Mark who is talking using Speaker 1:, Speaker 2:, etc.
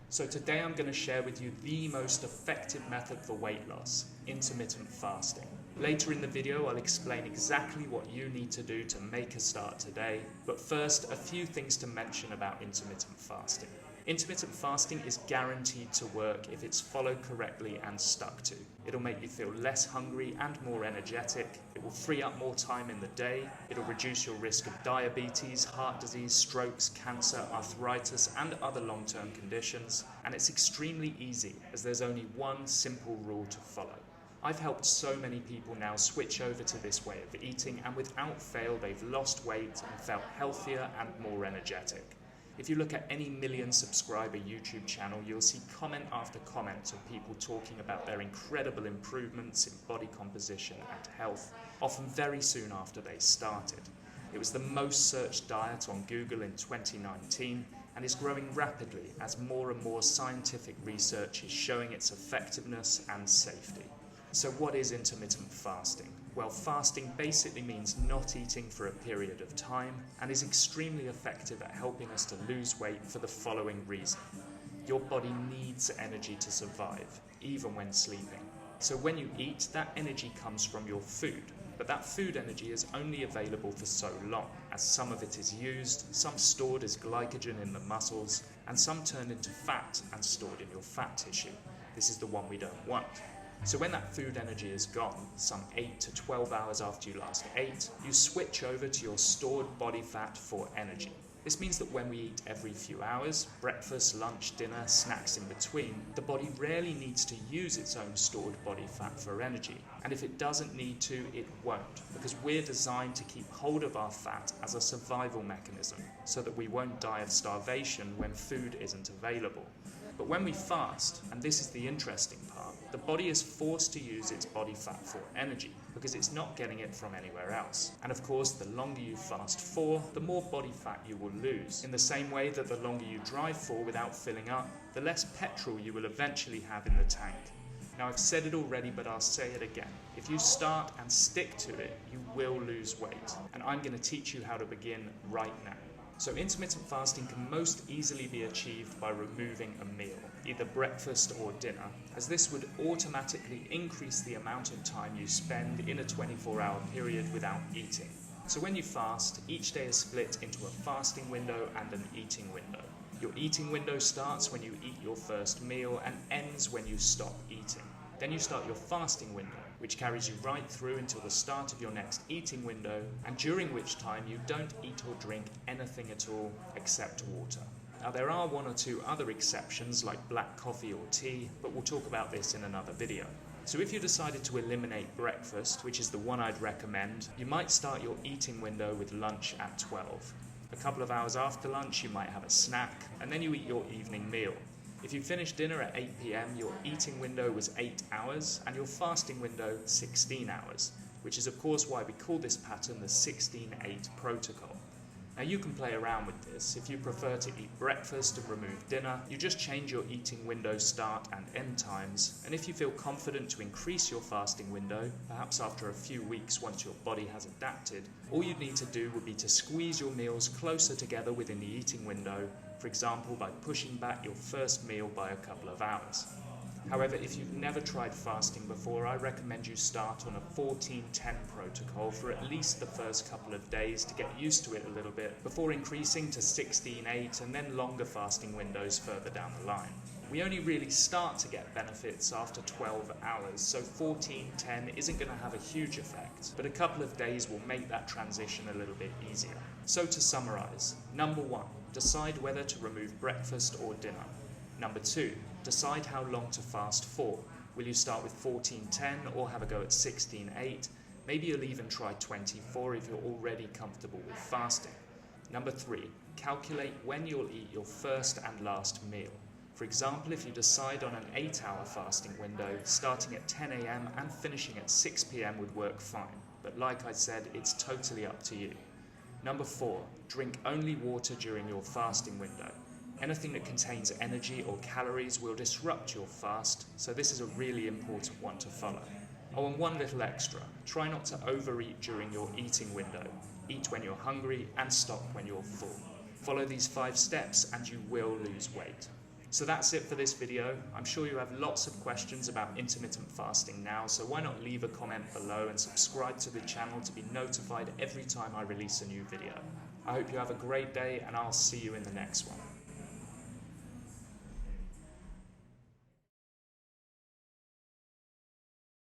Speaker 1: So today I'm going to share with you the most effective method for weight loss, intermittent fasting. Later in the video I'll explain exactly what you need to do to make a start today, but first a few things to mention about intermittent fasting. Intermittent fasting is guaranteed to work if it's followed correctly and stuck to. It'll make you feel less hungry and more energetic. It will free up more time in the day. It'll reduce your risk of diabetes, heart disease, strokes, cancer, arthritis, and other long-term conditions. And it's extremely easy as there's only one simple rule to follow. I've helped so many people now switch over to this way of eating, and without fail they've lost weight and felt healthier and more energetic. If you look at any million subscriber YouTube channel, you'll see comment after comment of people talking about their incredible improvements in body composition and health, often very soon after they started. It was the most searched diet on Google in 2019 and is growing rapidly as more and more scientific research is showing its effectiveness and safety. So what is intermittent fasting? Well, fasting basically means not eating for a period of time and is extremely effective at helping us to lose weight for the following reason. Your body needs energy to survive, even when sleeping. So when you eat, that energy comes from your food, but that food energy is only available for so long, as some of it is used, some stored as glycogen in the muscles, and some turned into fat and stored in your fat tissue. This is the one we don't want. So when that food energy is gone, some 8 to 12 hours after you last ate, you switch over to your stored body fat for energy. This means that when we eat every few hours, breakfast, lunch, dinner, snacks in between, the body rarely needs to use its own stored body fat for energy. And if it doesn't need to, it won't, because we're designed to keep hold of our fat as a survival mechanism, so that we won't die of starvation when food isn't available. But when we fast, and this is the interesting part, the body is forced to use its body fat for energy because it's not getting it from anywhere else. And of course, the longer you fast for, the more body fat you will lose. In the same way that the longer you drive for without filling up, the less petrol you will eventually have in the tank. Now, I've said it already, but I'll say it again. If you start and stick to it, you will lose weight. And I'm going to teach you how to begin right now. So intermittent fasting can most easily be achieved by removing a meal, either breakfast or dinner, as this would automatically increase the amount of time you spend in a 24-hour period without eating. So when you fast, each day is split into a fasting window and an eating window. Your eating window starts when you eat your first meal and ends when you stop eating. Then you start your fasting window, which carries you right through until the start of your next eating window, and during which time you don't eat or drink anything at all except water. Now, there are one or two other exceptions like black coffee or tea, but we'll talk about this in another video. So if you decided to eliminate breakfast, which is the one I'd recommend, you might start your eating window with lunch at 12. A couple of hours after lunch you might have a snack, and then you eat your evening meal. If you finish dinner at 8 p.m, your eating window was 8 hours and your fasting window 16 hours, which is of course why we call this pattern the 16-8 protocol. Now you can play around with this. If you prefer to eat breakfast and remove dinner, you just change your eating window start and end times, and if you feel confident to increase your fasting window, perhaps after a few weeks once your body has adapted, all you'd need to do would be to squeeze your meals closer together within the eating window, for example by pushing back your first meal by a couple of hours. However, if you've never tried fasting before, I recommend you start on a 14-10 protocol for at least the first couple of days to get used to it a little bit, before increasing to 16-8 and then longer fasting windows further down the line. We only really start to get benefits after 12 hours, so 14-10 isn't going to have a huge effect, but a couple of days will make that transition a little bit easier. So to summarize, number 1, decide whether to remove breakfast or dinner. Number 2, decide how long to fast for. Will you start with 14-10 or have a go at 16-8? Maybe you'll even try 24 if you're already comfortable with fasting. Number 3, calculate when you'll eat your first and last meal. For example, if you decide on an 8-hour fasting window, starting at 10 a.m. and finishing at 6 p.m. would work fine. But like I said, it's totally up to you. Number 4, drink only water during your fasting window. Anything that contains energy or calories will disrupt your fast, so this is a really important one to follow. Oh, and one little extra, try not to overeat during your eating window. Eat when you're hungry and stop when you're full. Follow these 5 steps and you will lose weight. So that's it for this video. I'm sure you have lots of questions about intermittent fasting now, so why not leave a comment below and subscribe to the channel to be notified every time I release a new video. I hope you have a great day, and I'll see you in the next one.